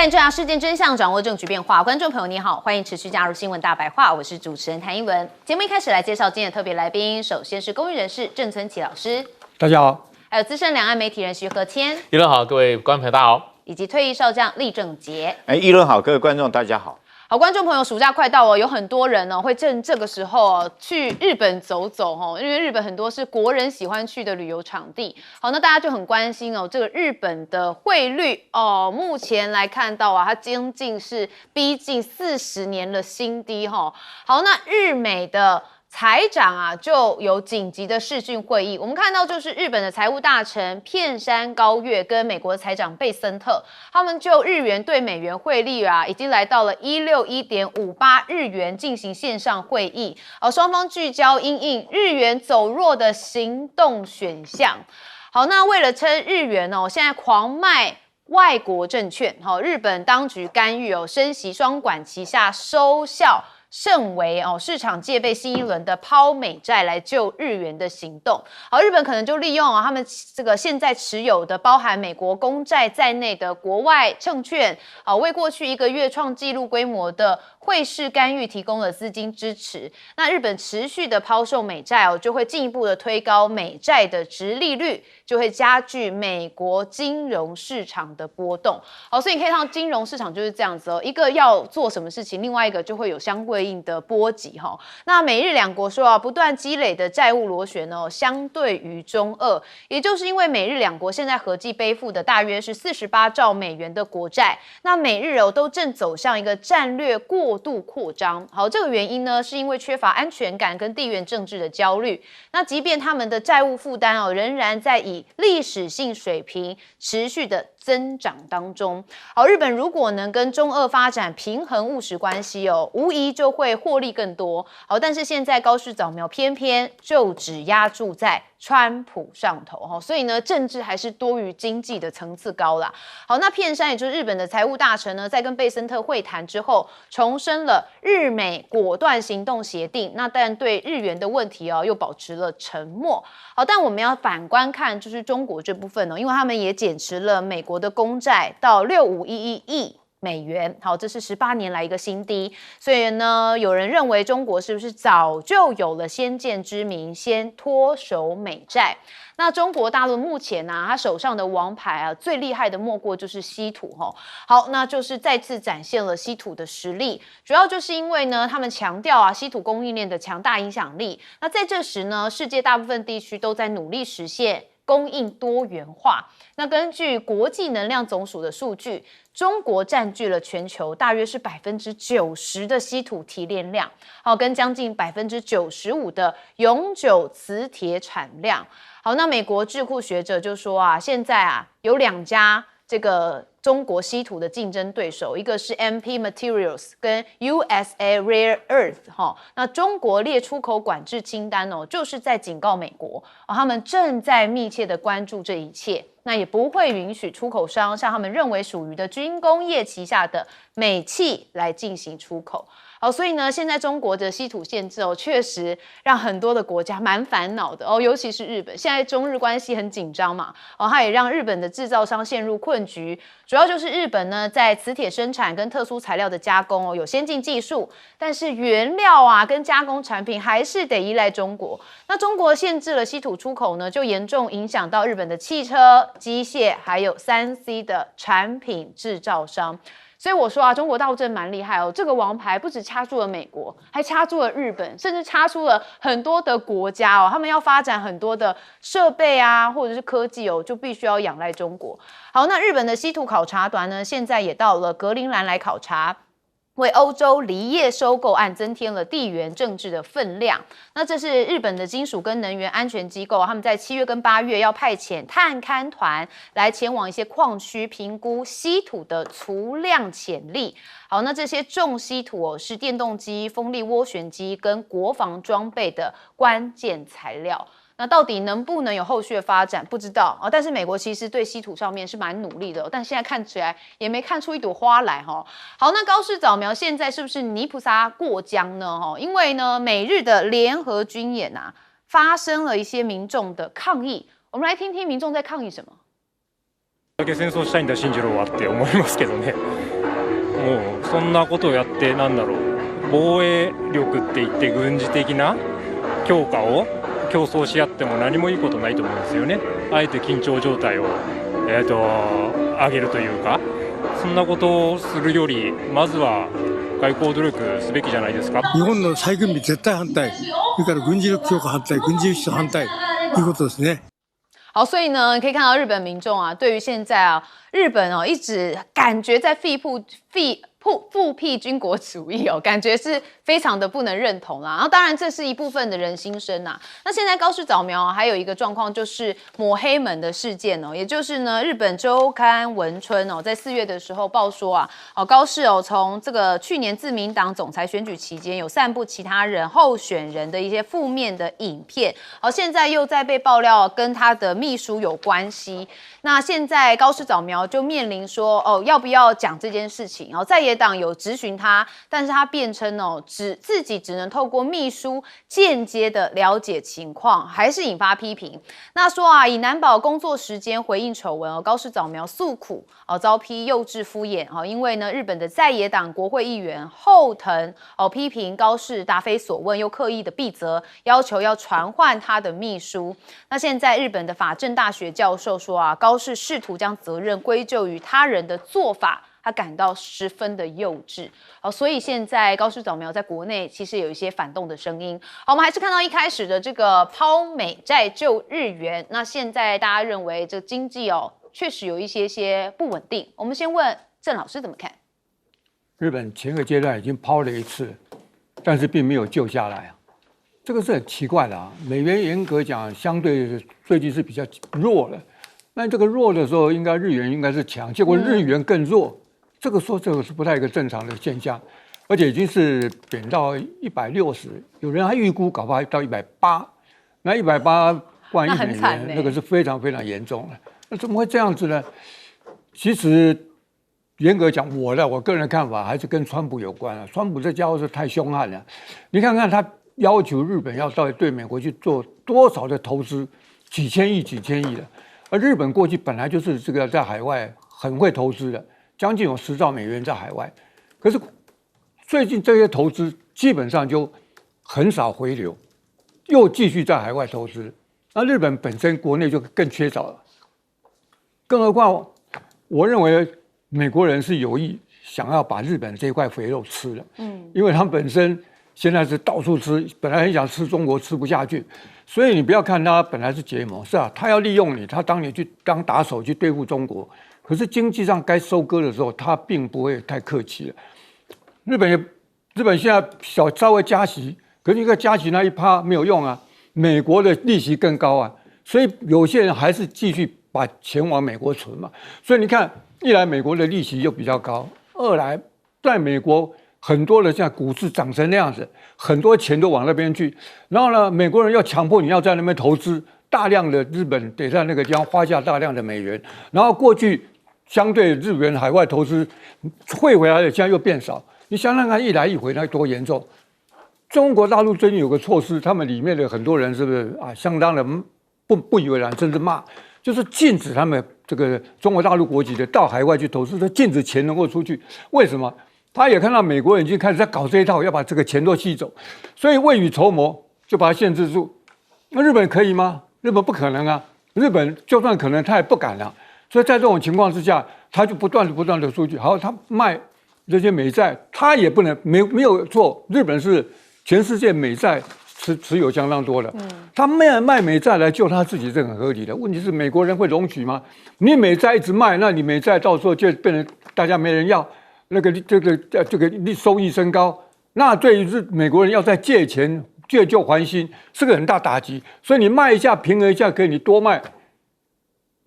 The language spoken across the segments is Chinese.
但这样事件真相，掌握证据变化。观众朋友你好，欢迎持续加入新闻大白话，我是主持人谭英文。节目一开始来介绍今天的特别来宾，首先是公益人士郑存启老师，大家好；还有资深两岸媒体人徐和谦，议论好，各位观众朋友大家好；以及退役少将厉正杰。议论好，各位观众大家好。好，观众朋友，暑假快到哦，有很多人呢会趁这个时候去日本走走哦，因为日本很多是国人喜欢去的旅游场地。好，那大家就很关心哦，这个日本的汇率哦，目前来看到啊，它将近是逼近40年的新低哈。好，那日美的财长啊，就有紧急的视讯会议。我们看到，就是日本的财务大臣片山高月跟美国的财长贝森特，他们就日元对美元汇率啊，已经来到了161.58日元进行线上会议。双方聚焦因应日元走弱的行动选项。好，那为了撑日元哦，现在狂卖外国证券，日本当局干预升息双管齐下，收效甚为哦，市场戒备新一轮的抛美债来救日元的行动。好，日本可能就利用他们这个现在持有的包含美国公债在内的国外证券，为过去1个月创纪录规模的汇市干预提供了资金支持。那日本持续的抛售美债就会进一步的推高美债的殖利率，就会加剧美国金融市场的波动。好，所以你可以看到金融市场就是这样子一个要做什么事情，另外一个就会有相对应的波及那美日两国说不断积累的债务螺旋相对于中俄，也就是因为美日两国现在合计背负的大约是48兆美元的国债，那美日都正走向一个战略过度扩张。好，这个原因呢，是因为缺乏安全感跟地缘政治的焦虑。那即便他们的债务负担仍然在以历史性水平持续的增长当中。好，日本如果能跟中俄发展平衡务实关系无疑就会获利更多。好，但是现在高市早苗偏偏就只压注在川普上头，所以呢，政治还是多于经济的层次高啦。好，那片山也就是日本的财务大臣呢，在跟贝森特会谈之后，重申了日美果断行动协定，那但对日元的问题又保持了沉默。好，但我们要反观看就是中国这部分因为他们也减持了美国的公债到6511亿美元，好，这是18年来一个新低，所以呢，有人认为中国是不是早就有了先见之明，先脱手美债？那中国大陆目前他手上的王牌最厉害的莫过就是稀土好，那就是再次展现了稀土的实力，主要就是因为呢，他们强调稀土供应链的强大影响力。那在这时呢，世界大部分地区都在努力实现供应多元化。那根据国际能量总署的数据，中国占据了全球大约是90%的稀土提炼量，好，跟将近95%的永久磁铁产量。好，那美国智库学者就说现在有2家这个中国稀土的竞争对手，一个是 MP Materials 跟 USA Rare Earth 那中国列出口管制清单就是在警告美国他们正在密切的关注这一切，那也不会允许出口商向他们认为属于的军工业旗下的美企来进行出口。好，所以呢，现在中国的稀土限制确实让很多的国家蛮烦恼的尤其是日本，现在中日关系很紧张嘛它也让日本的制造商陷入困局。主要就是日本呢，在磁铁生产跟特殊材料的加工有先进技术，但是原料跟加工产品还是得依赖中国。那中国限制了稀土出口呢，就严重影响到日本的汽车、机械还有3C 的产品制造商。所以我说中国大陆真的蛮厉害这个王牌不只掐住了美国，还掐住了日本，甚至掐出了很多的国家他们要发展很多的设备或者是科技就必须要仰赖中国。好，那日本的稀土考察团呢，现在也到了格陵兰来考察，为欧洲锂业收购案增添了地缘政治的分量。那这是日本的金属跟能源安全机构，他们在7月跟8月要派遣探勘团来前往一些矿区，评估稀土的储量潜力。好，那这些重稀土是电动机、风力涡旋机跟国防装备的关键材料。那到底能不能有后续的发展，不知道但是美国其实对稀土上面是蛮努力的但现在看起来也没看出一朵花来好，那高市早苗现在是不是泥菩萨过江呢因为呢，美日的联合军演发生了一些民众的抗议，我们来听听民众在抗议什么。だけ戦争したいんだ信じろはって思いますけどね。もうそんなことをやってなんだろう防衛力って言って軍事的な強化を競争し合っても何もいいことないと思うんですよね。あえて緊張状態を、上げるというか、そんなことをするよりまずは外交努力すべきじゃないですか。日本の再軍備絶対反対、それから軍事力強化反対、軍事輸出反対ということですね。好，所以呢，可以看到日本民众啊，对于现在啊，日本哦，一直感觉在复辟军国主义哦，感觉是非常的不能认同啦。然后当然这是一部分的人心声呐。那现在高市早苗还有一个状况就是抹黑门的事件哦，也就是呢，日本周刊文春哦，在4月的时候报说啊，高市哦从这个去年自民党总裁选举期间有散布其他人候选人的一些负面的影片，现在又在被爆料跟他的秘书有关系。那现在高市早苗就面临说要不要讲这件事情，在野党有质询他，但是他辩称自己只能透过秘书间接的了解情况，还是引发批评。那说啊，以难保工作时间回应丑闻高市早苗诉苦遭批幼稚敷衍因为呢日本的在野党国会议员后藤批评高市答非所问，又刻意的避责，要求要传唤他的秘书。那现在日本的法政大学教授说啊，高市试图将责任归咎于他人的做法，他感到十分的幼稚。所以现在高市早苗在国内其实有一些反动的声音。好，我们还是看到一开始的这个抛美债救日元。那现在大家认为这经济确实有一些不稳定。我们先问郑老师怎么看？日本前个阶段已经抛了一次，但是并没有救下来啊，这个是很奇怪的啊。美元严格讲，相对最近是比较弱了。那这个弱的时候，应该日元应该是强，结果日元更弱，这个是不太一个正常的现象，而且已经是贬到160，有人还预估搞不好到180，那180万亿美元，那个是非常非常严重了。那怎么会这样子呢？其实严格讲，我个人的看法还是跟川普有关了。川普这家伙是太凶悍了，你看看他要求日本要到底对美国去做多少的投资，几千亿的。而日本过去本来就是这个在海外很会投资的，将近有10兆美元在海外，可是最近这些投资基本上就很少回流，又继续在海外投资。那日本本身国内就更缺少了，更何况我认为美国人是有意想要把日本这块肥肉吃了，因为他们本身现在是到处吃，本来很想吃中国，吃不下去。所以你不要看他本来是结盟，是啊，他要利用你，他当你去当打手去对付中国。可是经济上该收割的时候，他并不会太客气了。日本现在稍微加息，可是一个加息那1%没有用啊，美国的利息更高啊，所以有些人还是继续把钱往美国存嘛。所以你看，一来美国的利息就比较高，二来在美国很多的现在股市涨成那样子，很多钱都往那边去，然后呢，美国人要强迫你要在那边投资，大量的日本得在那个地方花下大量的美元，然后过去相对日元海外投资汇回来的现在又变少，你想想看，一来一回那多严重。中国大陆最近有个措施，他们里面的很多人是不是啊，相当的不以为然，甚至骂，就是禁止他们这个中国大陆国籍的到海外去投资，就禁止钱能够出去。为什么？他也看到美国人已经开始在搞这一套，要把这个钱都吸走，所以未雨绸缪就把它限制住。那日本可以吗？日本不可能啊！日本就算可能，他也不敢啊。所以在这种情况之下，他就不断的出去。好，他卖这些美债，他也不能没有错。日本是全世界美债持有相当多的，他卖美债来救他自己是很合理的。问题是美国人会容许吗？你美债一直卖，那你美债到时候就变成大家没人要。这个收益升高，那对于美国人要再借钱借旧还新是个很大打击，所以你卖一下平衡一下可以，你多卖，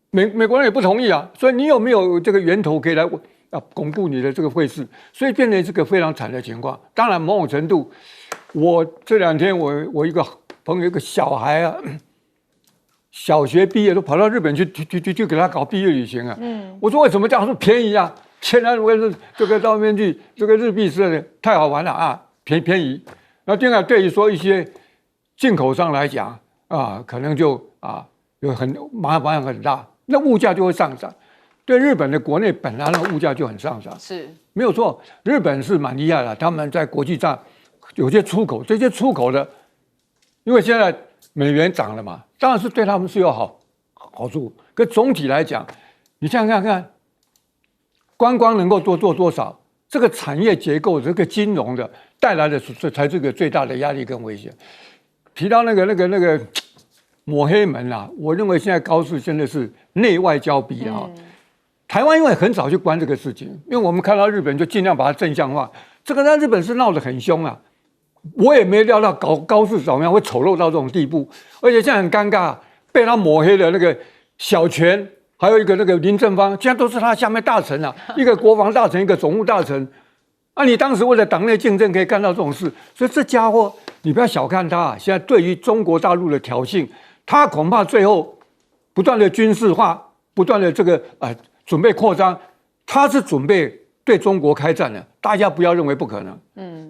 美国人也不同意啊，所以你有没有这个源头可以来巩固你的这个汇市，所以变成这个非常惨的情况。当然某种程度，我这2天我一个朋友一个小孩啊，小学毕业都跑到日本去给他搞毕业旅行啊，我说为什么这样说便宜啊？现在我是这个到那边去，这个日币是太好玩了啊，便宜。那另外对于说一些进口商来讲啊，可能就有麻烦很大，那物价就会上涨。对日本的国内本来的物价就很上涨，是没有错。日本是蛮厉害的，他们在国际上有些出口，这些出口的，因为现在美元涨了嘛，当然是对他们是有好处。可总体来讲，你想想看，观光能够做多少？这个产业结构，这个金融的带来的才是个最大的压力跟威胁。提到那个抹黑门啊，我认为现在高市真的是内外交逼啊。台湾因为很少去关这个事情，因为我们看到日本就尽量把它正向化。这个在日本是闹得很凶啊，我也没料到高市早苗会丑陋到这种地步，而且现在很尴尬，被他抹黑的那个小泉，还有一个那个林正芳，现在都是他下面大臣啊，一个国防大臣，一个总务大臣。啊，你当时为了党内竞争可以干到这种事，所以这家伙你不要小看他啊！现在对于中国大陆的挑衅，他恐怕最后不断的军事化，不断的准备扩张，他是准备对中国开战的，大家不要认为不可能。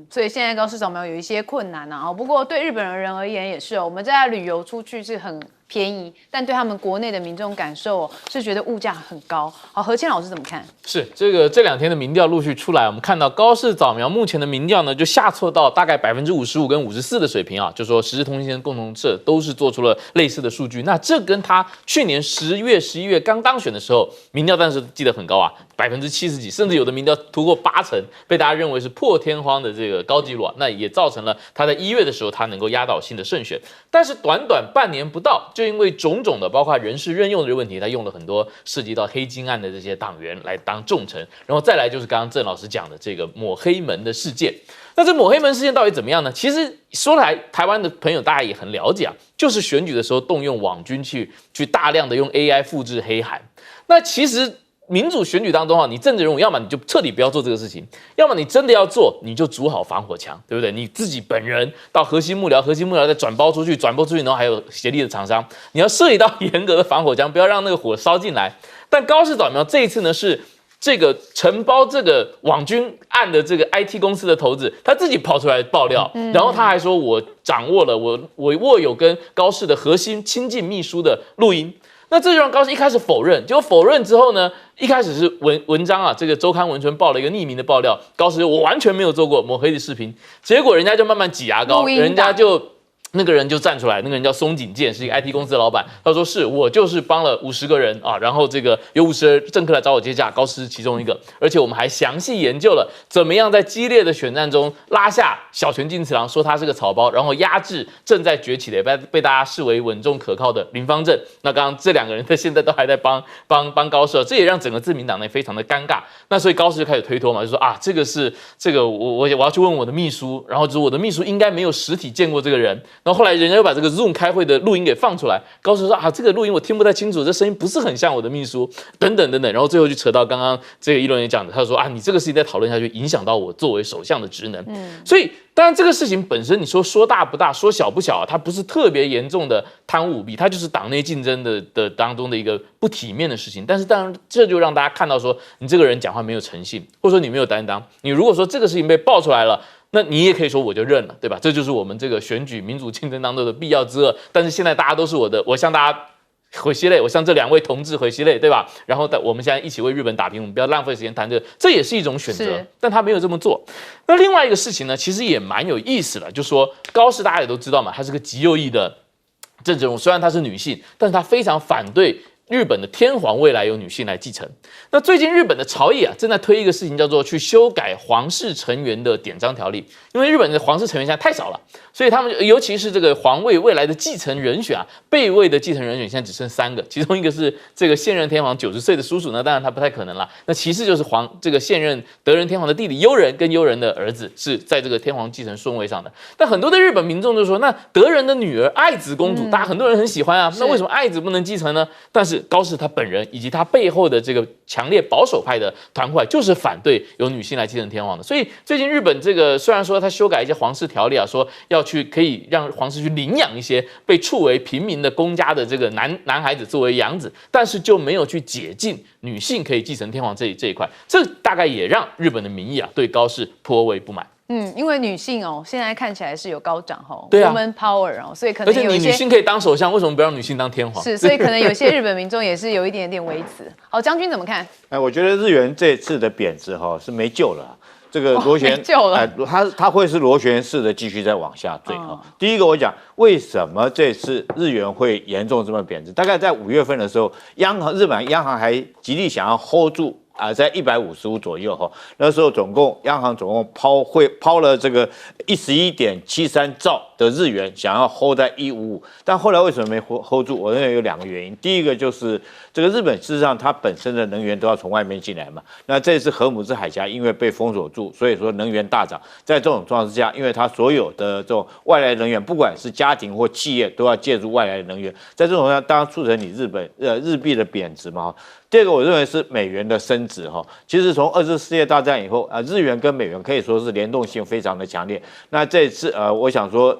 所以现在高市早苗有一些困难啊。不过对日本人而言也是哦，我们在旅游出去是很便宜，但对他们国内的民众感受是觉得物价很高。好，何谦老师怎么看？是这两天的民调陆续出来，我们看到高市早苗目前的民调呢，就下挫到大概55%跟54%的水平啊，就说时事通信共同社都是做出了类似的数据。那这跟他去年10月、11月刚当选的时候，民调当时记得很高啊，70%几，甚至有的民调突破80%，被大家认为是破天荒的这个高纪录啊。那也造成了他在1月的时候他能够压倒性的胜选，但是短短半年不到，就因为种种的包括人事任用的这个问题，他用了很多涉及到黑金案的这些党员来当重臣，然后再来就是刚刚郑老师讲的这个抹黑门的事件。那这抹黑门事件到底怎么样呢？其实说来，台湾的朋友大家也很了解啊，就是选举的时候动用网军去大量的用 AI 复制黑函。那其实民主选举当中啊，你政治人物要么你就彻底不要做这个事情，要么你真的要做，你就组好防火墙，对不对？你自己本人到核心幕僚再转播出去，然后还有协力的厂商，你要设立到严格的防火墙，不要让那个火烧进来。但高市早苗这一次呢，是这个承包这个网军案的这个 IT 公司的头子，他自己跑出来爆料，然后他还说我掌握了我握有跟高市的核心亲近秘书的录音。那这就让高市一开始否认，结果否认之后呢，一开始是文章啊，这个周刊文春报了一个匿名的爆料，高市我完全没有做过抹黑的视频，结果人家就慢慢挤牙膏，人家就那个人就站出来，那个人叫松井健，是一个 IT 公司的老板。他说是我就是帮了50个人啊，然后这个有50政客来找我接驾，高市是其中一个，而且我们还详细研究了怎么样在激烈的选战中拉下小泉进次郎，说他是个草包，然后压制正在崛起的被大家视为稳重可靠的林芳正。那刚刚这两个人现在都还在帮高市，这也让整个自民党内非常的尴尬。那所以高市就开始推脱嘛，就说啊这个我要去问我的秘书，然后就是我的秘书应该没有实体见过这个人。然后后来人家又把这个 Zoom 开会的录音给放出来，高市说啊，这个录音我听不太清楚，这声音不是很像我的秘书，等等等等。然后最后就扯到刚刚这个议论也讲的，他说啊，你这个事情再讨论下去，影响到我作为首相的职能。所以当然这个事情本身，你说大不大，说小不小啊，它不是特别严重的贪污舞弊，它就是党内竞争的当中的一个不体面的事情。但是当然这就让大家看到说，你这个人讲话没有诚信，或者说你没有担当。你如果说这个事情被爆出来了，那你也可以说我就认了，对吧？这就是我们这个选举民主竞争当中的必要之恶。但是现在大家都是我向大家回息类，我向这2位同志回息类，对吧？然后我们现在一起为日本打拼，我们不要浪费时间谈这个，这也是一种选择。但他没有这么做。那另外一个事情呢，其实也蛮有意思的，就是说高市大家也都知道嘛，他是个极右翼的政治人物，虽然他是女性，但是他非常反对日本的天皇未来由女性来继承。那最近日本的朝野啊，正在推一个事情，叫做去修改皇室成员的典章条例。因为日本的皇室成员现在太少了，所以他们尤其是这个皇位未来的继承人选啊，备位的继承人选现在只剩3个，其中一个是这个现任天皇90岁的叔叔，那当然他不太可能了。那其次就是这个现任德仁天皇的弟弟悠仁跟悠仁的儿子是在这个天皇继承顺位上的。但很多的日本民众就说，那德仁的女儿爱子公主，大家很多人很喜欢啊，那为什么爱子不能继承呢？但是高市他本人以及他背后的这个强烈保守派的团会就是反对由女性来继承天皇的。所以最近日本这个虽然说他修改一些皇室条例啊，说要可以让皇室去领养一些被处为平民的公家的这个男孩子作为养子，但是就没有去解禁女性可以继承天皇这一块，这大概也让日本的民意啊对高市颇为不满。因为女性哦，现在看起来是有高涨哦，对啊 ，woman power 哦，所以可而且能有一些女性可以当首相，为什么不让女性当天皇？是，所以可能有些日本民众也是有一点点微词。好，将军怎么看？我觉得日元这次的贬值是没救了。这个螺旋，没救了它会是螺旋式的继续再往下坠第一个我讲为什么这次日元会严重这么贬值？大概在5月份的时候，日本央行还极力想要 hold 住。在155左右那时候央行总共抛了这个11.73兆的日元，想要 hold 在155，但后来为什么没 hold 住？我认为有2个原因。第一个就是这个日本事实上它本身的能源都要从外面进来嘛，那这次荷姆兹海峡因为被封锁住，所以说能源大涨。在这种状况之下，因为它所有的这种外来能源，不管是家庭或企业，都要借助外来的能源，在这种情况下，当然促成你日币的贬值嘛。第二个，我认为是美元的升值其实从2次世界大战以后日元跟美元可以说是联动性非常的强烈。那这次我想说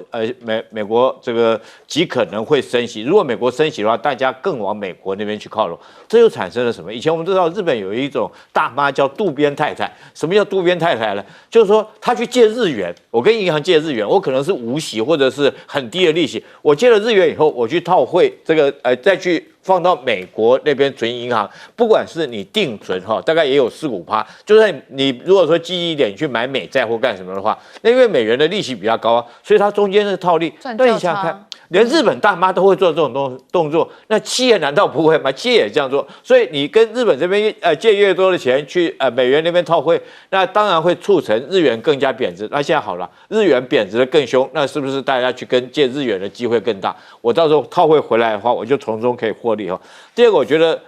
美国这个极可能会升息，如果美国升息的话，大家更往美国那边去靠拢，这就产生了什么？以前我们知道日本有一种大妈叫渡边太太，什么叫渡边太太呢？就是说她去借日元，我跟银行借日元，我可能是无息或者是很低的利息，我借了日元以后，我去套汇这个再去放到美国那边存银行，不管是你定存大概也有4-5%，就算你如果说积极一点去买美债或干什么的话，那因为美元的利息比较高所以它中间的套利，赚那你想想看，连日本大妈都会做这种动作，那企业难道不会吗？企业也这样做，所以你跟日本这边借越多的钱去美元那边套汇，那当然会促成日元更加贬值。那现在好了，日元贬值的更凶，那是不是大家去借日元的机会更大？我到时候套汇回来的话，我就从中可以获利第二个，我觉得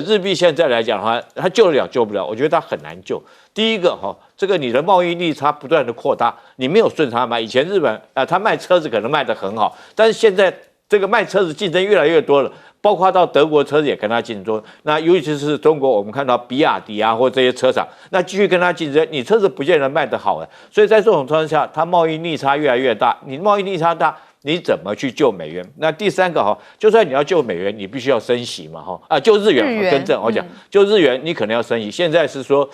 日币现在来讲的话，它救得了救不了，我觉得它很难救。第一个这个你的贸易逆差不断的扩大，你没有顺差买。以前日本他卖车子可能卖得很好，但是现在这个卖车子竞争越来越多了，包括到德国车子也跟他竞争。那尤其是中国，我们看到比亚迪或这些车厂，那继续跟他竞争，你车子不见得卖得好所以在这种状况下，它贸易逆差越来越大，你贸易逆差大。你怎么去救美元？那第三个就算你要救美元，你必须要升息嘛救日元更正我讲，救日元你可能要升息。现在是说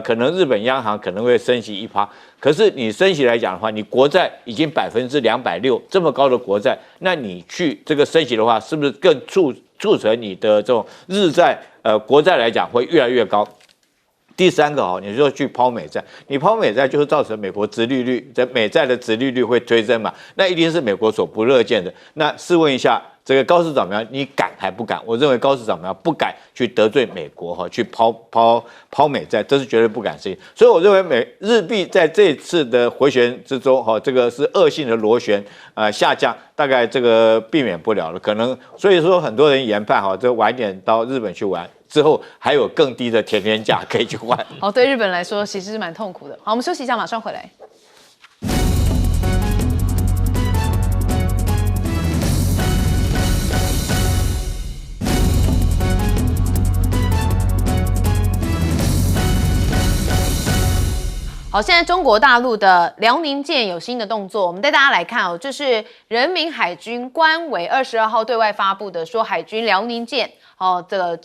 可能日本央行可能会升息1%，可是你升息来讲的话，你国债已经260%这么高的国债，那你去这个升息的话，是不是更促成你的这种日债国债来讲会越来越高？第三个你就去抛美债，你抛美债就是造成美国殖利率美债的殖利率会推升嘛，那一定是美国所不乐见的。那试问一下，这个高市早苗，你敢还不敢？我认为高市早苗不敢去得罪美国去抛美债，这是绝对不敢事情。所以我认为日币在这次的回旋之中这个是恶性的螺旋下降，大概这个避免不了了。可能所以说很多人研判这晚一点到日本去玩。之后还有更低的甜甜价可以去换。对日本来说其实是蛮痛苦的。好，我们休息一下，马上回来。好，现在中国大陆的辽宁舰有新的动作，我们带大家来看就是人民海军官委22号对外发布的，说海军辽宁舰这个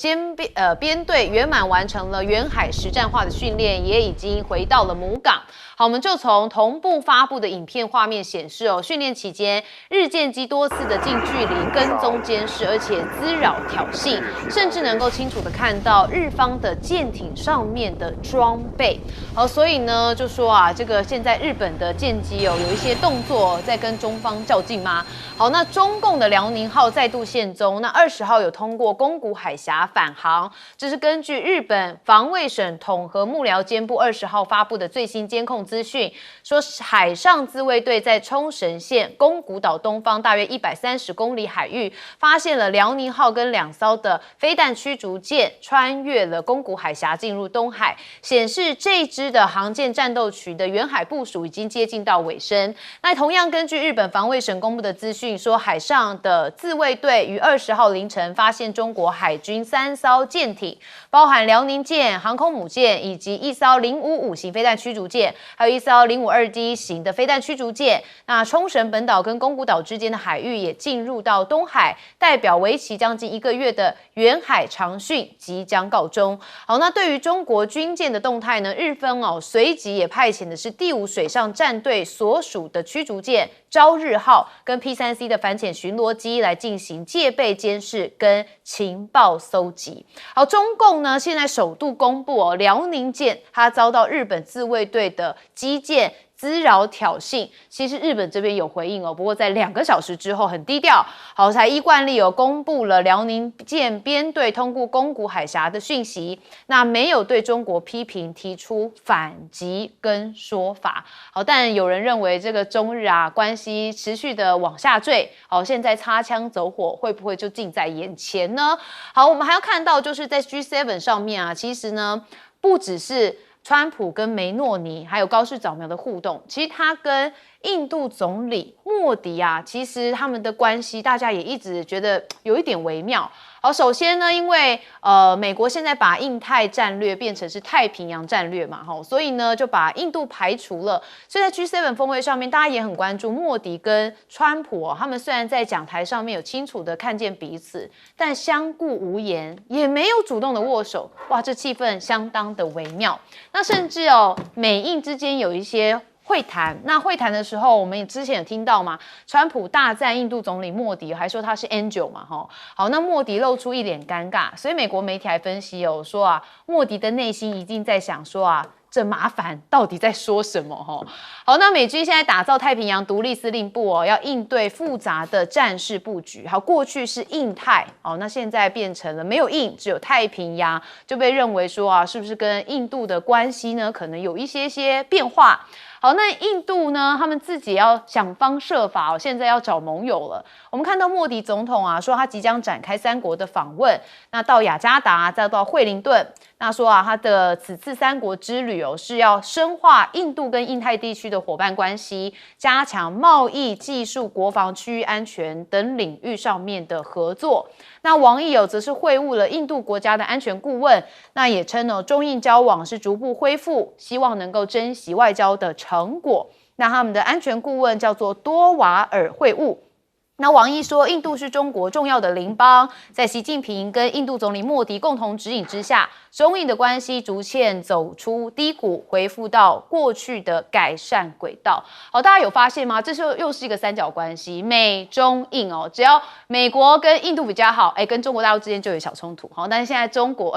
编队圆满完成了远海实战化的训练，也已经回到了母港。好，我们就从同步发布的影片画面显示训练期间日舰机多次的近距离跟踪监视，而且滋扰挑衅，甚至能够清楚的看到日方的舰艇上面的装备。所以呢，就说这个现在日本的舰机有一些动作在跟中方较劲吗？好，那中共的辽宁号再度现踪，那20号有通过宫古海峡返航，这是根据日本防卫省统合幕僚监部20号发布的最新监控资讯，说海上自卫队在冲绳县宫古岛东方大约130公里海域，发现了辽宁号跟2艘的飞弹驱逐舰穿越了宫古海峡进入东海，显示这一支的航舰战斗群的远海部署已经接近到尾声。那同样根据日本防卫省公布的资讯，说海上的自卫队于20号凌晨发现中国海军3艘舰艇，包含辽宁舰、航空母舰以及1艘055型飞弹驱逐舰，还有1艘052D 型的飞弹驱逐舰。那冲绳本岛跟宫古岛之间的海域也进入到东海，代表为期将近1个月的远海长训即将告终。好，那对于中国军舰的动态呢，日方随即也派遣的是第5水上战队所属的驱逐舰朝日号跟 P3C 的反潜巡逻机来进行戒备监视跟情报搜集。好，中共呢现在首度公布辽宁舰它遭到日本自卫队的基舰滋扰挑衅，其实日本这边有回应不过在2个小时之后很低调，好，才依惯例公布了辽宁舰编队通过宫古海峡的讯息，那没有对中国批评提出反击跟说法。好，但有人认为这个中日关系持续的往下坠，好，现在擦枪走火会不会就近在眼前呢？好，我们还要看到就是在 G7 上面其实呢不只是川普跟梅诺尼还有高市早苗的互动，其实他跟印度总理莫迪其实他们的关系大家也一直觉得有一点微妙。好，首先呢，因为美国现在把印太战略变成是太平洋战略嘛，所以呢就把印度排除了。所以在 G7 峰会上面，大家也很关注莫迪跟川普他们虽然在讲台上面有清楚的看见彼此，但相顾无言，也没有主动的握手。哇，这气氛相当的微妙。那甚至美印之间有一些会谈，那会谈的时候，我们也之前有听到嘛，川普大赞印度总理莫迪，还说他是 angel 嘛，好，那莫迪露出一脸尴尬，所以美国媒体还分析说莫迪的内心一定在想说这麻烦到底在说什么？好，那美军现在打造太平洋独立司令部要应对复杂的战事布局。好，过去是印太那现在变成了没有印，只有太平洋，就被认为说是不是跟印度的关系呢，可能有一些变化。好，那印度呢？他们自己要想方设法现在要找盟友了。我们看到莫迪总统说他即将展开3国的访问，那到雅加达，再到惠灵顿。那说他的此次3国之旅是要深化印度跟印太地区的伙伴关系，加强贸易、技术、国防、区域安全等领域上面的合作。那王毅则是会晤了印度国家的安全顾问，那也称中印交往是逐步恢复，希望能够珍惜外交的成果。那他们的安全顾问叫做多瓦尔会晤。那王毅说，印度是中国重要的邻邦，在习近平跟印度总理莫迪共同指引之下，中印的关系逐渐走出低谷，恢复到过去的改善轨道。好，大家有发现吗？这又是一个三角关系，美中印只要美国跟印度比较好，跟中国大陆之间就有小冲突。好，但是现在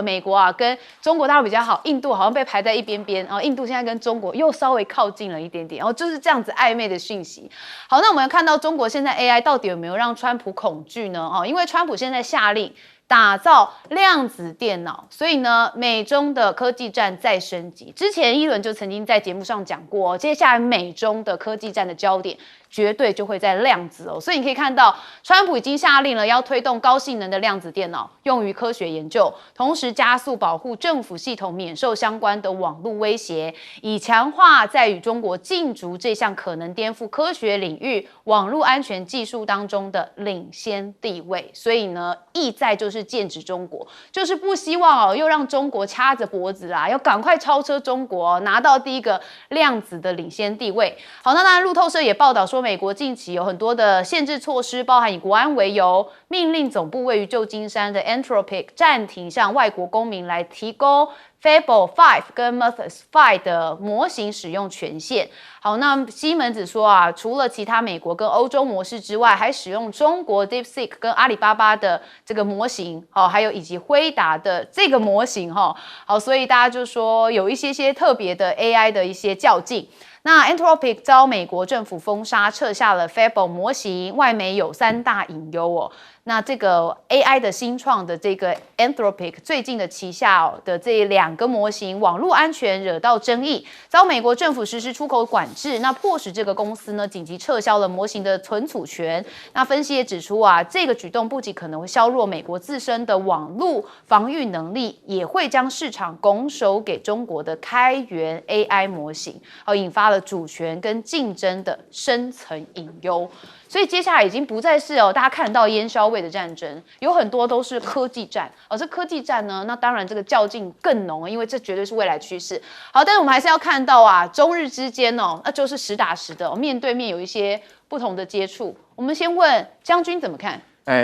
美国跟中国大陆比较好，印度好像被排在一边边，印度现在跟中国又稍微靠近了一点点，就是这样子暧昧的讯息。好，那我们看到中国现在 AI 到底有没有让川普恐惧呢？因为川普现在下令打造量子电脑，所以呢，美中的科技战再升级。之前一轮就曾经在节目上讲过，接下来美中的科技战的焦点绝对就会在量子所以你可以看到，川普已经下令了要推动高性能的量子电脑用于科学研究，同时加速保护政府系统免受相关的网络威胁，以强化在与中国竞逐这项可能颠覆科学领域网络安全技术当中的领先地位。所以呢，意在就是剑指中国，就是不希望又让中国掐着脖子要赶快超车中国拿到第一个量子的领先地位。好，那当然路透社也报道说，美国近期有很多的限制措施，包含以国安为由，命令总部位于旧金山的 Anthropic 暂停向外国公民来提供 Fable 5跟 Mythos 5的模型使用权限。好，那西门子说除了其他美国跟欧洲模式之外，还使用中国 DeepSeek 跟阿里巴巴的这个模型，还有以及辉达的这个模型。好，所以大家就说有一些特别的 AI 的一些较劲。那 Anthropic 遭美国政府封杀，撤下了 Fable 模型，外媒有3大隐忧那这个 AI 的新创的这个 Anthropic 最近的旗下的这2个模型网络安全惹到争议，遭美国政府实施出口管制，那迫使这个公司呢紧急撤销了模型的存储权。那分析也指出这个举动不仅可能会削弱美国自身的网络防御能力，也会将市场拱手给中国的开源 AI 模型，引发了主权跟竞争的深层隐忧。所以接下来已经不再是大家看到烟硝味的战争，有很多都是科技战。这科技战呢，那当然这个较劲更浓，因为这绝对是未来趋势。好，但是我们还是要看到中日之间那就是实打实的面对面有一些不同的接触。我们先问将军怎么看？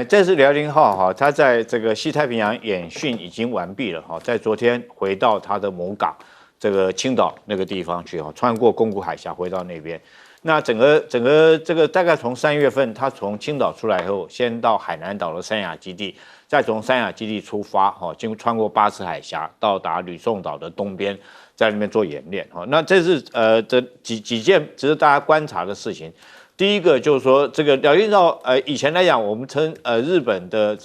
这是辽宁号它在这个西太平洋演训已经完毕了在昨天回到它的母港。这个青岛那个地方去哈，穿过宫古海峡回到那边。那整个这个大概从3月份，他从青岛出来以后，先到海南岛的三亚基地，再从三亚基地出发，穿过巴士海峡，到达吕宋岛的东边，在那边做演练。那这是这几件值得大家观察的事情。第一个就是说，这个辽宁号，以前来讲，我们称日本的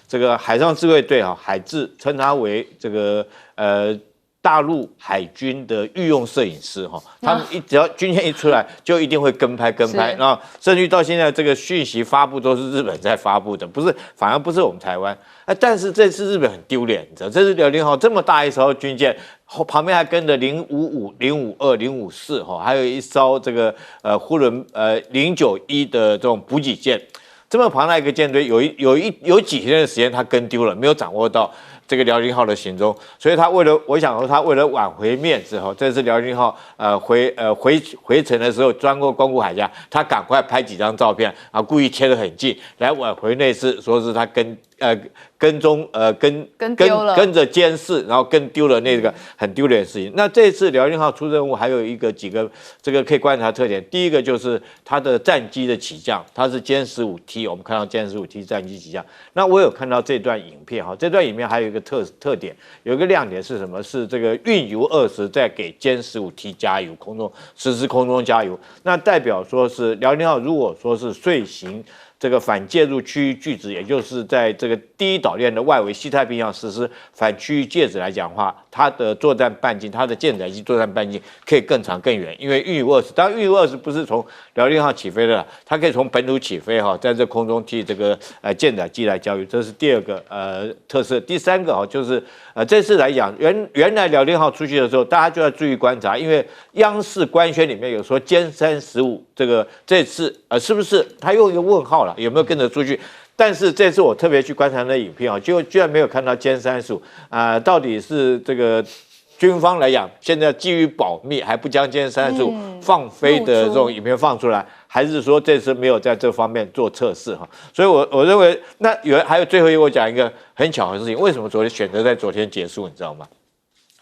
这个海上自卫队海自称它为这个大陆海军的御用摄影师他们只要军舰一出来，就一定会跟拍，然后甚至于到现在这个讯息发布都是日本在发布的，反而不是我们台湾。但是这次日本很丢脸，你知道，这是辽宁号这么大一艘军舰，旁边还跟着055、052、054还有一艘这个呼伦091的这种补给舰，这么庞大一个舰队，有几天的时间他跟丢了，没有掌握到这个辽宁号的行踪，所以我想说，他为了挽回面子这次辽宁号回程的时候钻过宫古海峡，他赶快拍几张照片故意切得很近，来挽回那次说是他跟着监视，然后跟丢了那个很丢脸的事情。那这次辽宁号出任务还有几个这个可以观察特点，第一个就是它的战机的起降，它是歼15T，我们看到歼15T 战机起降。那我有看到这段影片这段影片还有一个特点，有一个亮点是什么？是这个运油20在给歼15T 加油，实施空中加油。那代表说是辽宁号如果说是遂行这个反介入区域拒止，也就是在这个第一岛链的外围西太平洋实施反区域戒指来讲的话，它的作战半径，它的舰载机作战半径可以更长更远，因为运油20，当然运油20不是从辽宁号起飞的，它可以从本土起飞在这空中替这个舰载机来交油，这是第二个特色。第三个就是这次来讲，原来辽宁号出去的时候，大家就要注意观察，因为央视官宣里面有说歼35这次是不是他用一个问号了？有没有跟着出去？但是这次我特别去观察那影片居然没有看到歼35到底是这个军方来讲，现在基于保密还不将歼35放飞的这种影片放出来，还是说这次没有在这方面做测试所以我认为那还有最后我讲一个很巧的事情，为什么选择在昨天结束，你知道吗？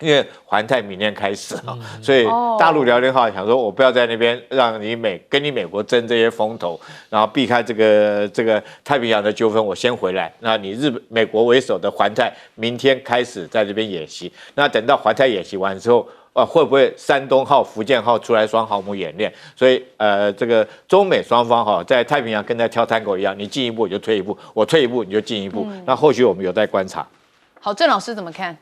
因为环太明天开始所以大陆辽宁号想说，我不要在那边让你跟你美国争这些风头，然后避开这个太平洋的纠纷，我先回来。那你美国为首的环太明天开始在这边演习，那等到环太演习完之后，会不会山东号、福建号出来双航母演练？所以这个中美双方在太平洋跟在跳探戈一样，你进一步我就退一步，我退一步你就进一步。那后续我们有待观察。好，郑老师怎么看？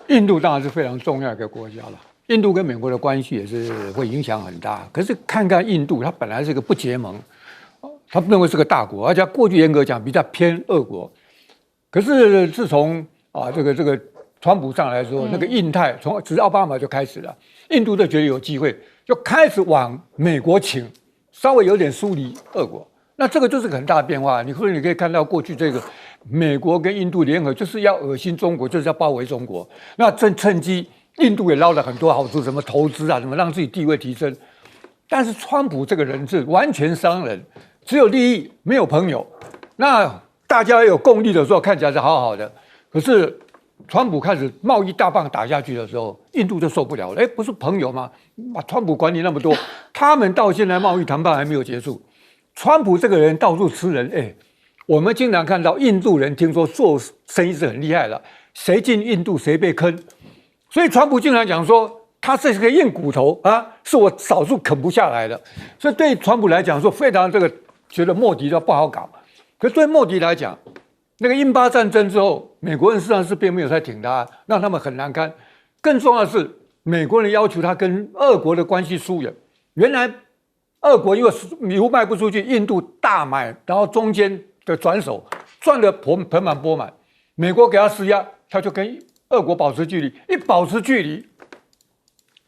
印度当然是非常重要的一个国家了，印度跟美国的关系也是会影响很大。可是看看印度，它本来是个不结盟，他认为是个大国，而且过去严格讲比较偏俄国。可是自从这个川普上来之后，那个印太只是奥巴马就开始了，印度就觉得有机会，就开始往美国倾，稍微有点疏离俄国。那这个就是很大的变化。你可以看到过去这个美国跟印度联合，就是要恶心中国，就是要包围中国。那趁机，印度也捞了很多好处，什么投资什么让自己地位提升。但是川普这个人是完全商人，只有利益，没有朋友。那大家有共利的时候，看起来是好好的。可是川普开始贸易大棒打下去的时候，印度就受不了了。不是朋友吗？川普管你那么多，他们到现在贸易谈判还没有结束。川普这个人到处吃人，我们经常看到印度人听说做生意是很厉害的，谁进印度谁被坑，所以川普经常讲说他是个硬骨头是我少数啃不下来的，所以对川普来讲说非常觉得莫迪都不好搞。可是对莫迪来讲，那个印巴战争之后，美国人实际上是并没有在挺他，让他们很难堪。更重要的是，美国人要求他跟俄国的关系疏远，原来。俄国因为油卖不出去，印度大买，然后中间的转手赚得盆满钵满。美国给他施压，他就跟俄国保持距离，一保持距离，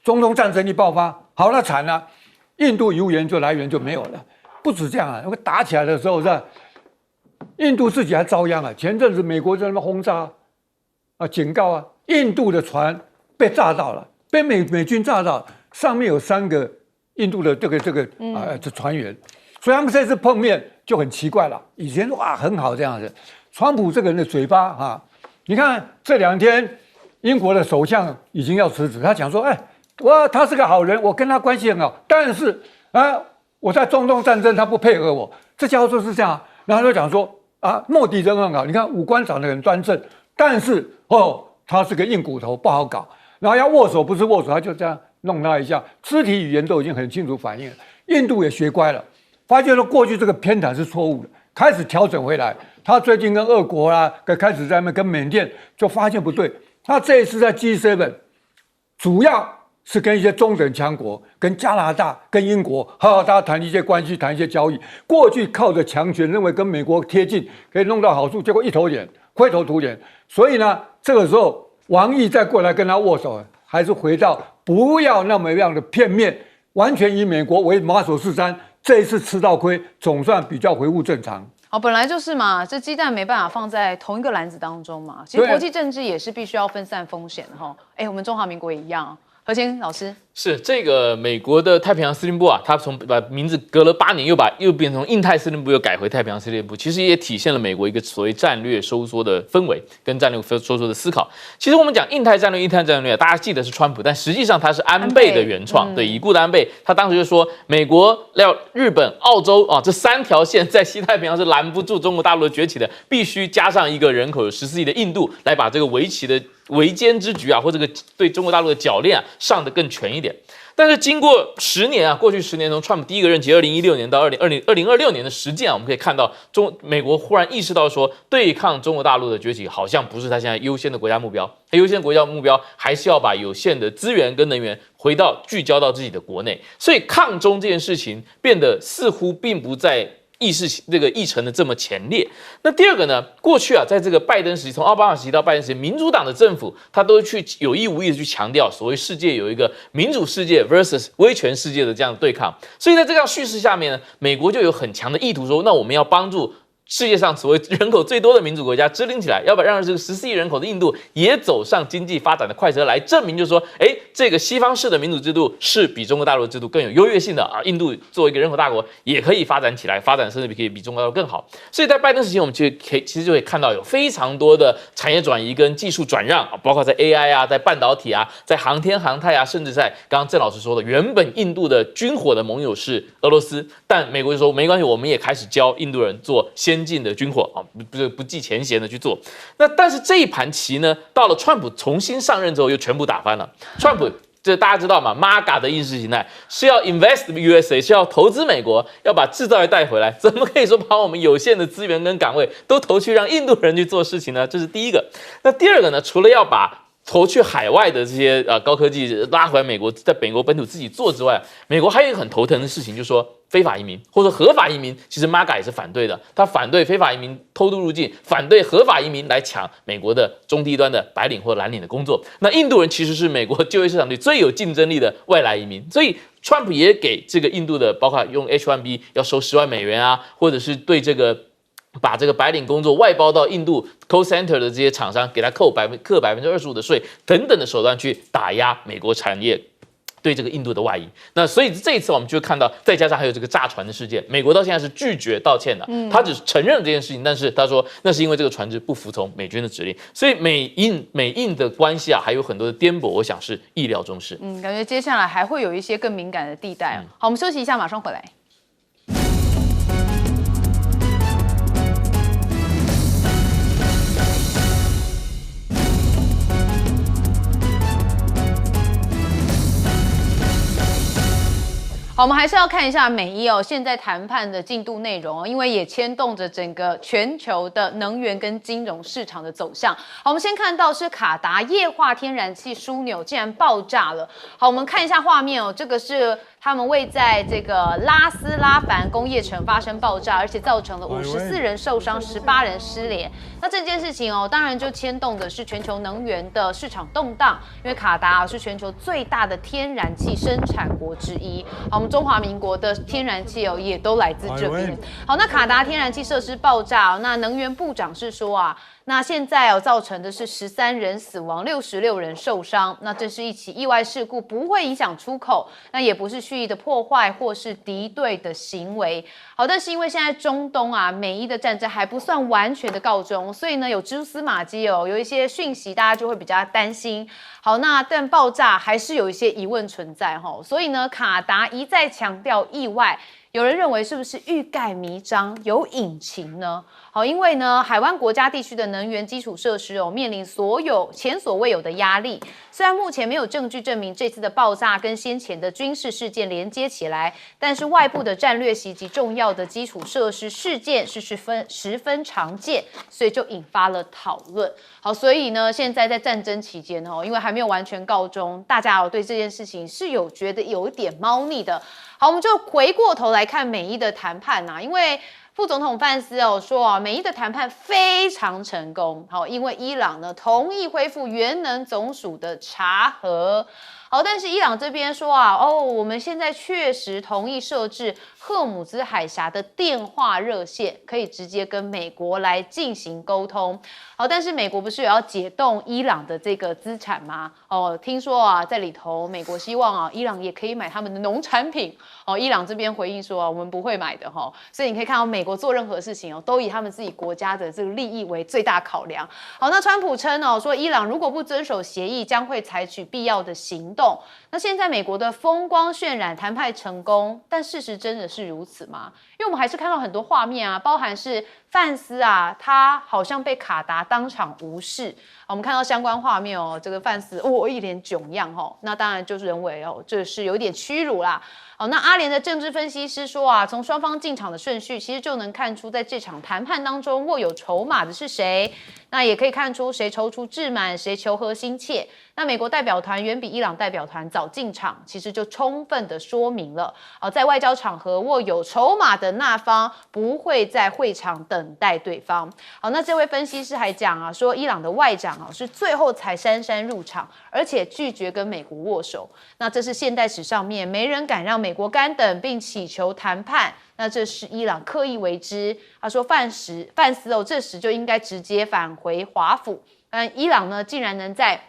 中东战争一爆发，好那惨了，印度油源来源就没有了。不止这样如果打起来的时候印度自己还遭殃前阵子美国在那边轰炸警告印度的船被炸到了，被美军炸到，上面有3个。印度的这船员，所以他们这次碰面就很奇怪了。以前很好这样子，川普这个人的嘴巴你看这2天英国的首相已经要辞职，他讲说，他是个好人，我跟他关系很好，但是我在中东战争他不配合我，这家伙就是这样。然后就讲说莫迪人很好，你看五官长得很端正，但是他是个硬骨头，不好搞。然后要握手不是握手，他就这样弄他一下，肢体语言都已经很清楚反应了。印度也学乖了，发现说过去这个偏袒是错误的，开始调整回来。他最近跟俄国开始在那边跟缅甸就发现不对。他这一次在 G7 主要是跟一些中等强国，跟加拿大、跟英国，大家谈一些关系，谈一些交易。过去靠着强权，认为跟美国贴近可以弄到好处，结果一头脸，灰头土脸。所以呢，这个时候王毅再过来跟他握手，还是回到不要那么样的片面，完全以美国为马首是瞻。这一次吃到亏，总算比较恢复正常。本来就是嘛，这鸡蛋没办法放在同一个篮子当中嘛。其实国际政治也是必须要分散风险哈。我们中华民国也一样。何清老师是这个美国的太平洋司令部他从把名字隔了8年又变成印太司令部，又改回太平洋司令部，其实也体现了美国一个所谓战略收缩的氛围跟战略收缩的思考。其实我们讲印太战略，大家记得是川普，但实际上他是安倍的原创，对已故的安倍，他当时就说美国要日本、澳洲这3条线在西太平洋是拦不住中国大陆的崛起的，必须加上一个人口有14亿的印度来把这个围棋的围歼之局或这个对中国大陆的铰链上得更全一点。但是经过10年过去10年从川普第一个任期2016年到2026年的实践我们可以看到美国忽然意识到说，对抗中国大陆的崛起好像不是他现在优先的国家目标，他优先的国家目标还是要把有限的资源跟能源聚焦到自己的国内，所以抗中这件事情变得似乎并不在议程的这么前列。那第二个呢，过去在这个拜登时期，从奥巴马时期到拜登时期，民主党的政府他都去有意无意的去强调所谓世界有一个民主世界 versus 威权世界的这样的对抗，所以在这样叙事下面呢，美国就有很强的意图说，那我们要帮助世界上所谓人口最多的民主国家支棱起来，要不然让这个14亿人口的印度也走上经济发展的快车，来证明就是说，这个西方式的民主制度是比中国大陆的制度更有优越性的印度作为一个人口大国也可以发展起来，发展甚至可以比中国大陆更好。所以在拜登时期，我们其实就可以看到有非常多的产业转移跟技术转让，包括在 AI 在半导体在航天航太甚至在刚刚郑老师说的，原本印度的军火的盟友是俄罗斯，但美国就说没关系，我们也开始教印度人做先进的军火不计前嫌的去做。那但是这一盘棋呢，到了川普重新上任之后，又全部打翻了。川普这大家知道嘛 ，MAGA 的意识形态是要 invest USA， 是要投资美国，要把制造业带回来，怎么可以说把我们有限的资源跟岗位都投去让印度人去做事情呢？这是第一个。那第二个呢，除了要把投去海外的这些高科技拉回来美国，在美国本土自己做之外，美国还有一个很头疼的事情，就是说非法移民或者说合法移民，其实 MAGA 也是反对的，他反对非法移民偷渡入境，反对合法移民来抢美国的中低端的白领或蓝领的工作。那印度人其实是美国就业市场里最有竞争力的外来移民，所以川普也给这个印度的，包括用 H1B 要收10万美元或者是对这个把这个白领工作外包到印度 call center 的这些厂商，给他课25%的税等等的手段去打压美国产业对这个印度的外移。那所以这一次我们就会看到，再加上还有这个炸船的事件，美国到现在是拒绝道歉的，他只承认了这件事情，但是他说那是因为这个船只不服从美军的指令，所以美印的关系还有很多的颠簸，我想是意料中事。感觉接下来还会有一些更敏感的地带。好，我们休息一下，马上回来。好，我们还是要看一下美伊现在谈判的进度内容因为也牵动着整个全球的能源跟金融市场的走向。好，我们先看到是卡达液化天然气枢纽竟然爆炸了。好，我们看一下画面这个是他们位在这个拉斯拉凡工业城发生爆炸，而且造成了54人受伤，18人失联。那这件事情当然就牵动的是全球能源的市场动荡，因为卡达是全球最大的天然气生产国之一。好，我们中华民国的天然气哦，也都来自这边。好，那卡达天然气设施爆炸，那能源部长是说啊，那现在造成的是13人死亡，66人受伤。那这是一起意外事故，不会影响出口，那也不是蓄意的破坏或是敌对的行为。好，但是因为现在中东啊，美伊的战争还不算完全的告终，所以呢有蛛丝马迹有一些讯息，大家就会比较担心。好，那但爆炸还是有一些疑问存在所以呢，卡达一再强调意外。有人认为是不是欲盖弥彰，有隐情呢？好，因为呢，海湾国家地区的能源基础设施面临前所未有的压力。虽然目前没有证据证明这次的爆炸跟先前的军事事件连接起来，但是外部的战略袭击重要的基础设施事件是十分常见，所以就引发了讨论。好，所以呢，现在在战争期间因为还没有完全告终，大家对这件事情是有觉得有一点猫腻的。好，我们就回过头来看美伊的谈判因为副总统范斯说美伊的谈判非常成功。好，因为伊朗呢同意恢复原能总署的查核。好，但是伊朗这边说我们现在确实同意设置赫姆兹海峡的电话热线，可以直接跟美国来进行沟通。好，但是美国不是有要解冻伊朗的这个资产吗？听说在里头，美国希望伊朗也可以买他们的农产品。伊朗这边回应说我们不会买的所以你可以看到美国做任何事情都以他们自己国家的这个利益为最大考量。好，那川普称说伊朗如果不遵守协议，将会采取必要的行动。那现在美国的风光渲染谈判成功，但事实真的是如此吗？因为我们还是看到很多画面包含是范斯他好像被卡达当场无视。我们看到相关画面这个范斯一脸囧样那当然就是认为这是有点屈辱啦。那阿联的政治分析师说从双方进场的顺序，其实就能看出在这场谈判当中握有筹码的是谁。那也可以看出谁踌躇志满，谁求和心切。那美国代表团远比伊朗代表团早进场，其实就充分的说明了在外交场合握有筹码的那方不会在会场等待对方。好，那这位分析师还讲说伊朗的外长是最后才姗姗入场，而且拒绝跟美国握手。那这是现代史上面没人敢让美国干等并祈求谈判。那这是伊朗刻意为之。他说范斯这时就应该直接返回华府。伊朗呢竟然能在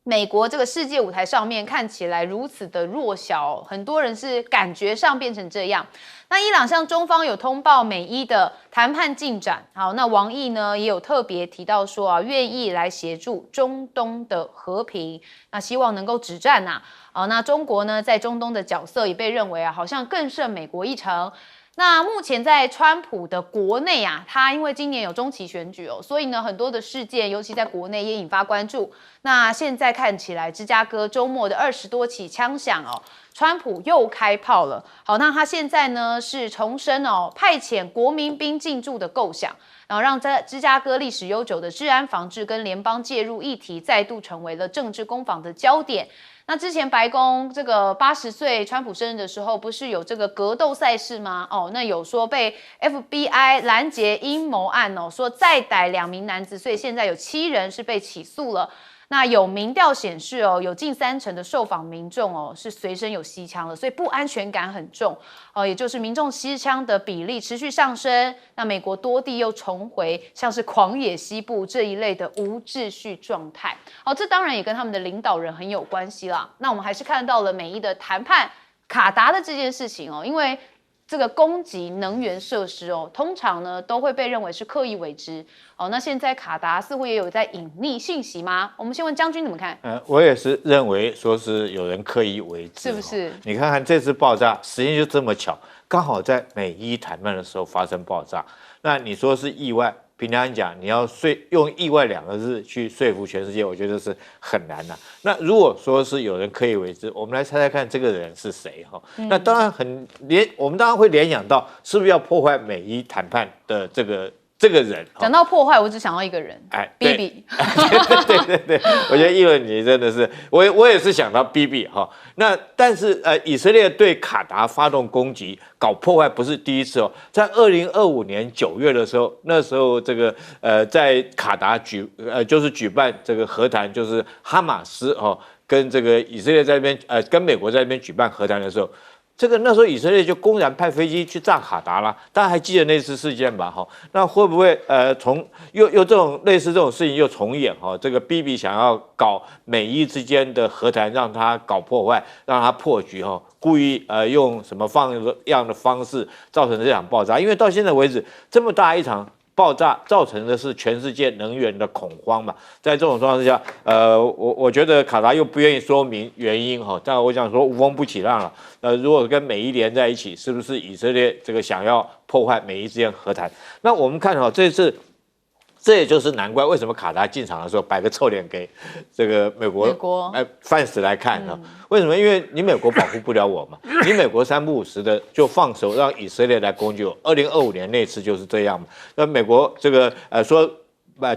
美国这个世界舞台上面看起来如此的弱小，很多人是感觉上变成这样。那伊朗向中方有通报美伊的谈判进展。好，那王毅呢也有特别提到说愿意来协助中东的和平，那希望能够止战那中国呢在中东的角色也被认为好像更胜美国一筹。那目前在川普的国内他因为今年有中期选举所以呢很多的事件，尤其在国内也引发关注。那现在看起来，芝加哥周末的20多起枪响川普又开炮了。好，那他现在呢是重申派遣国民兵进驻的构想，然后让芝加哥历史悠久的治安防治跟联邦介入议题再度成为了政治攻防的焦点。那之前白宫这个80岁川普生日的时候，不是有这个格斗赛事吗？那有说被 FBI 拦截阴谋案说再逮2名男子，所以现在有7人是被起诉了。那有民调显示有近30%的受访民众是随身有携枪的，所以不安全感很重也就是民众携枪的比例持续上升。那美国多地又重回像是狂野西部这一类的无秩序状态。这当然也跟他们的领导人很有关系啦。那我们还是看到了美伊的谈判卡达的这件事情因为这个攻击能源设施通常呢都会被认为是刻意为之那现在卡达似乎也有在隐匿信息吗？我们先问将军怎么看？我也是认为说是有人刻意为之，是不是？你看看这次爆炸，时间就这么巧，刚好在美伊谈判的时候发生爆炸。那你说是意外？平常讲，你要用意外2个字去说服全世界，我觉得是很难的。那如果说是有人刻意为之，我们来猜猜看这个人是谁那当然我们当然会联想到是不是要破坏美伊谈判的这个人。讲到破坏，我只想到一个人，BB。对，我觉得议论你真的是，我也是想到 BB 那但是以色列对卡达发动攻击搞破坏不是第一次在2025年9月的时候，那时候这个在卡达就是举办这个和谈，就是哈马斯跟这个以色列在那边跟美国在那边举办和谈的时候，这个那时候以色列就公然派飞机去炸卡达了，大家还记得那次事件吧？哈，那会不会又这种类似这种事情又重演？哈，这个 Bibi 想要搞美伊之间的和谈，让他搞破坏，让他破局哈，故意用什么样的方式造成这场爆炸？因为到现在为止，这么大一场爆炸造成的是全世界能源的恐慌嘛，在这种状况之下，我觉得卡达又不愿意说明原因哈，但我想说无风不起浪了。如果跟美伊连在一起，是不是以色列这个想要破坏美伊之间和谈？那我们看哈，这次。这也就是难怪为什么卡达进场的时候摆个臭脸给这个美国范斯来看呢？为什么？因为你美国保护不了我嘛，你美国3不5时的就放手让以色列来攻击我。2025年那次就是这样嘛。那美国这个说。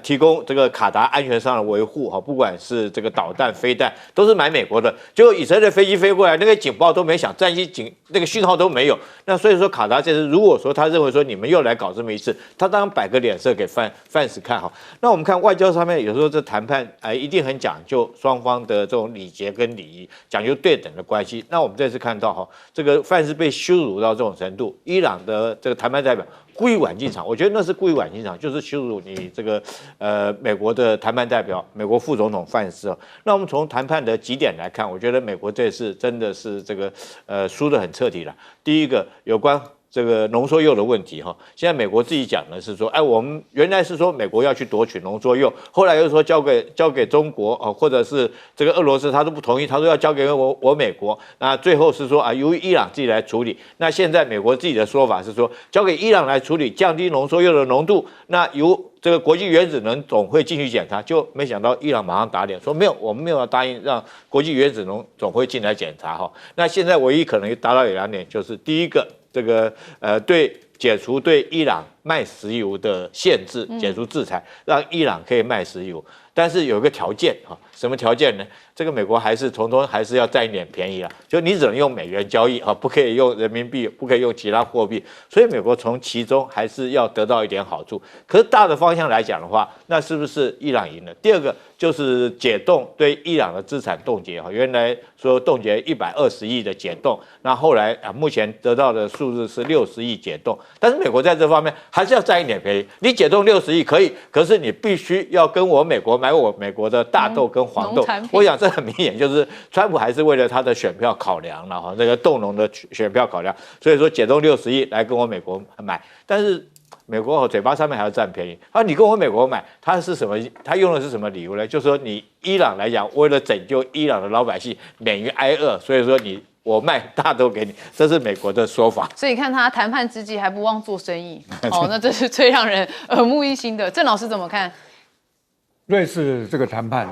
提供这个卡达安全上的维护哈，不管是这个导弹、飞弹，都是买美国的。结果以色列飞机飞过来，那个警报都没响，战机那个讯号都没有。那所以说卡达这次如果说他认为说你们又来搞这么一次，他当然摆个脸色给范斯看哈。那我们看外交上面有时候这谈判一定很讲究双方的这种礼节跟礼仪，讲究对等的关系。那我们这次看到哈，这个范斯被羞辱到这种程度，伊朗的这个谈判代表。故意晚进场，我觉得那是故意晚进场，就是羞辱你这个美国的谈判代表，美国副总统范斯。那我们从谈判的几点来看，我觉得美国这次真的是这个输得很彻底了。第一个有关这个浓缩铀的问题哈，现在美国自己讲的是说，我们原来是说美国要去夺取浓缩铀，后来又说交给中国或者是这个俄罗斯，他都不同意，他说要交给我美国。那最后是说由伊朗自己来处理。那现在美国自己的说法是说，交给伊朗来处理，降低浓缩铀的浓度，那由这个国际原子能总会进去检查。就没想到伊朗马上打脸说没有，我们没有要答应让国际原子能总会进来检查哈。那现在唯一可能达到有2点，就是第一个。这个解除对伊朗卖石油的限制，解除制裁，让伊朗可以卖石油，但是有一个条件哈，什么条件呢？这个美国从中还是要占一点便宜啦，就你只能用美元交易啊，不可以用人民币，不可以用其他货币，所以美国从其中还是要得到一点好处。可是大的方向来讲的话，那是不是伊朗赢了？第二个就是解冻对伊朗的资产冻结哈，原来说冻结120亿的解冻，那后来目前得到的数字是60亿解冻，但是美国在这方面还是要占一点便宜。你解冻60亿可以，可是你必须要跟我美国买我美国的大豆跟黄豆。我想这很明显就是川普还是为了他的选票考量了哈，这个冻农的选票考量，所以说解冻60亿来跟我美国买，但是。美国嘴巴上面还要占便宜，你跟我美国买，他用的是什么理由呢？就是说你伊朗来讲，为了拯救伊朗的老百姓免于挨饿，所以说我卖大豆给你，这是美国的说法。所以看他谈判之际还不忘做生意，那这是最让人耳目一新的。郑老师怎么看？瑞士这个谈判，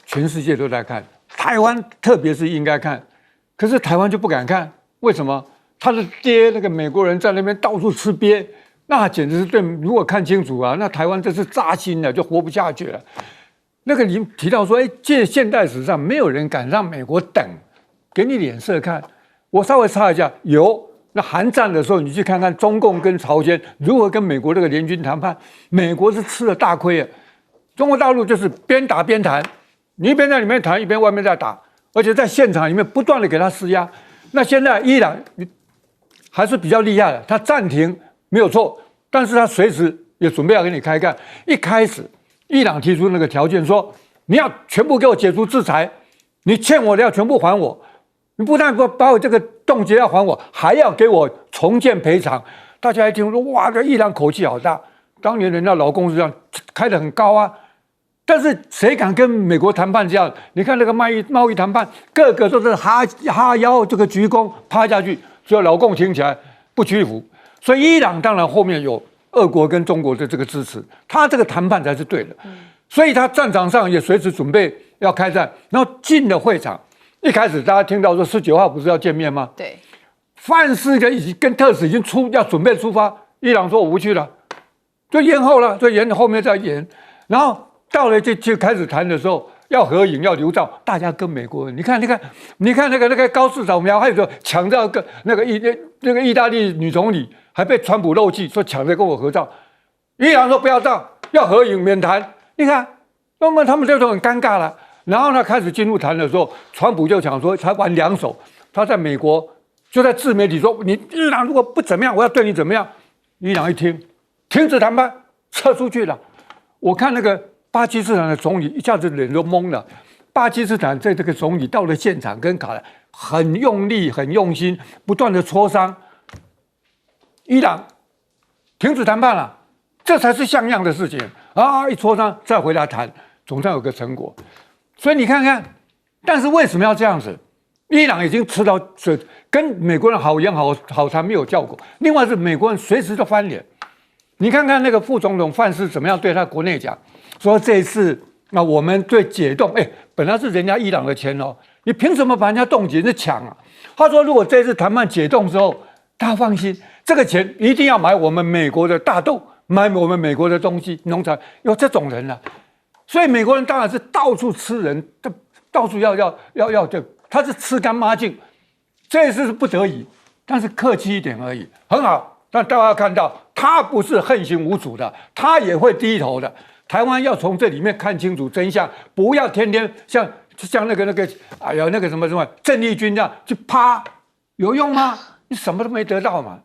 全世界都在看，台湾特别是应该看，可是台湾就不敢看，为什么？他的爹那个美国人在那边到处吃鳖。那简直是对，如果看清楚啊，那台湾真是扎心了，就活不下去了。那个你提到说，现代史上没有人敢让美国等，给你脸色看。我稍微查一下，那韩战的时候，你去看看中共跟朝鲜如何跟美国这个联军谈判，美国是吃了大亏啊。中国大陆就是边打边谈，你一边在里面谈，一边外面在打，而且在现场里面不断的给他施压。那现在伊朗还是比较厉害的，他暂停。没有错，但是他随时也准备要跟你开干。一开始，伊朗提出那个条件说，你要全部给我解除制裁，你欠我的要全部还我，你不但把我这个冻结要还我，还要给我重建赔偿。大家一听说，哇，这伊朗口气好大。当年人家劳工是这样开得很高啊，但是谁敢跟美国谈判这样？你看那个贸易谈判，个个都是哈腰这个鞠躬趴下去，只有劳工听起来不屈服。所以伊朗当然后面有俄国跟中国的这个支持，他这个谈判才是对的。所以他战场上也随时准备要开战，然后进了会场。一开始大家听到说19号不是要见面吗？对，范斯跟特使已经要准备出发，伊朗说我不去了，就延后了，就延后面再延。然后到了就开始谈的时候，要合影要留照，大家跟美国人，你看那个高市早苗，还有个抢到那个意大利女总理。还被川普漏气，说抢着跟我合照，伊朗说不要照，要合影免谈。你看，那么他们就很尴尬了。然后呢，开始进入谈的时候，川普就想说，他玩2手，他在美国就在自媒体说，你伊朗如果不怎么样，我要对你怎么样？伊朗一听，停止谈判，撤出去了。我看那个巴基斯坦的总理一下子脸都懵了。巴基斯坦在这个总理到了现场，跟卡很用力、很用心，不断的磋商。伊朗停止谈判了，这才是像样的事情啊！一磋商再回来谈，总算有个成果。所以你看看，但是为什么要这样子？伊朗已经吃到这，跟美国人好言好谈没有效果。另外是美国人随时都翻脸。你看看那个副总统范斯怎么样对他国内讲，说这一次那我们对解冻，本来是人家伊朗的钱哦，你凭什么把人家冻结？是抢啊！他说如果这次谈判解冻之后，大家放心，这个钱一定要买我们美国的大豆，买我们美国的东西，农产，有这种人啊。所以美国人当然是到处吃人，到处要这。他是吃干抹净，这次是不得已，但是客气一点而已，很好。但大家看到，他不是横行无阻的，他也会低头的。台湾要从这里面看清楚真相，不要天天像那个，哎呀，那个什么郑丽君这样去趴，有用吗？你什么都没得到嘛。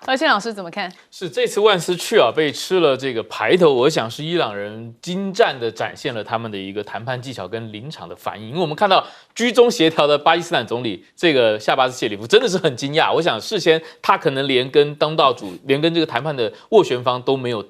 而且老师怎么看？是这次万斯去啊，被吃了这个排头，我想是伊朗人精湛的展现了他们的一个谈判技巧跟临场的反应。因为我们看到居中协调的巴基斯坦总理这个夏巴斯切里夫真的是很惊讶，我想事先他可能连跟东道主，连跟这个谈判的斡旋方都没有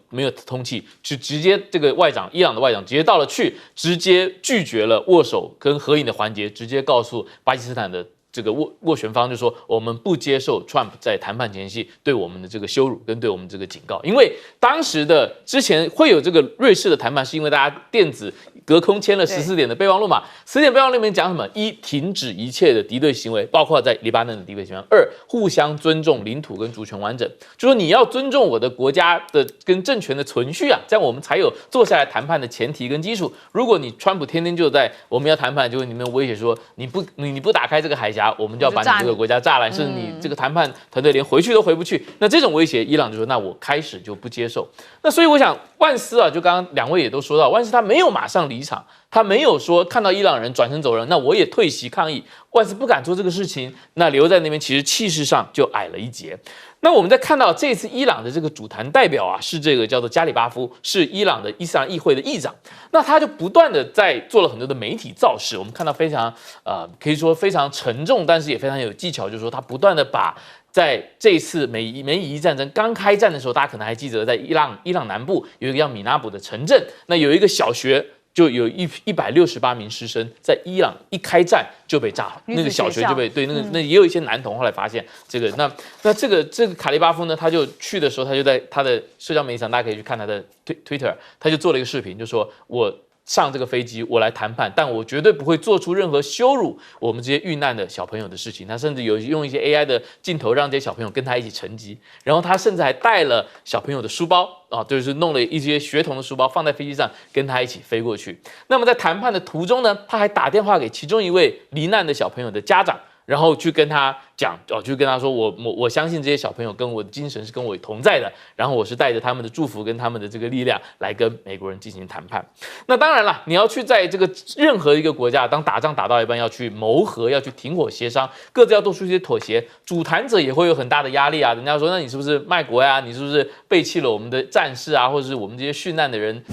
通气，就直接这个伊朗的外长直接到了去，直接拒绝了握手跟合影的环节，直接告诉巴基斯坦的这个斡旋方就说，我们不接受 Trump 在谈判前夕对我们的这个羞辱跟对我们这个警告，因为当时的之前会有这个瑞士的谈判，是因为大家电子隔空签了14点的备忘录嘛。14点备忘录里面讲什么？一、停止一切的敌对行为，包括在黎巴嫩的敌对行为；二、互相尊重领土跟主权完整，就说你要尊重我的国家的跟政权的存续啊，这样我们才有坐下来谈判的前提跟基础。如果你川普天天就在我们要谈判，就你们威胁说你不打开这个海峡，我们就要把你这个国家炸烂，甚至你这个谈判团队连回去都回不去。那这种威胁，伊朗就说那我开始就不接受。那所以我想万斯啊，就刚刚两位也都说到，万斯他没有马上离场，他没有说看到伊朗人转身走人，那我也退席抗议。万斯不敢做这个事情，那留在那边其实气势上就矮了一截。那我们在看到这次伊朗的这个主谈代表啊，是这个叫做加里巴夫，是伊朗的伊斯兰议会的议长。那他就不断的在做了很多的媒体造势，我们看到非常可以说非常沉重，但是也非常有技巧，就是说他不断的把在这一次美以战争刚开战的时候，大家可能还记得，在伊朗南部有一个叫米纳卜的城镇，那有一个小学。就有168名师生在伊朗一开战就被炸了，那个小学就被对那也有一些男童后来发现这个那这个卡利巴夫呢，他就去的时候，他就在他的社交媒体上，大家可以去看他的Twitter， 他就做了一个视频，就说我上这个飞机，我来谈判，但我绝对不会做出任何羞辱我们这些遇难的小朋友的事情。他甚至有用一些 AI 的镜头，让这些小朋友跟他一起乘机，然后他甚至还带了小朋友的书包啊，就是弄了一些学童的书包放在飞机上，跟他一起飞过去。那么在谈判的途中呢，他还打电话给其中一位罹难的小朋友的家长。然后去跟他讲，就跟他说，我相信这些小朋友跟我的精神是跟我同在的，然后我是带着他们的祝福跟他们的这个力量来跟美国人进行谈判。那当然了，你要去在这个任何一个国家，当打仗打到一半要去谋和，要去停火协商，各自要做出一些妥协，主谈者也会有很大的压力啊。人家说，那你是不是卖国呀？你是不是背弃了我们的战士啊，或者是我们这些殉难的人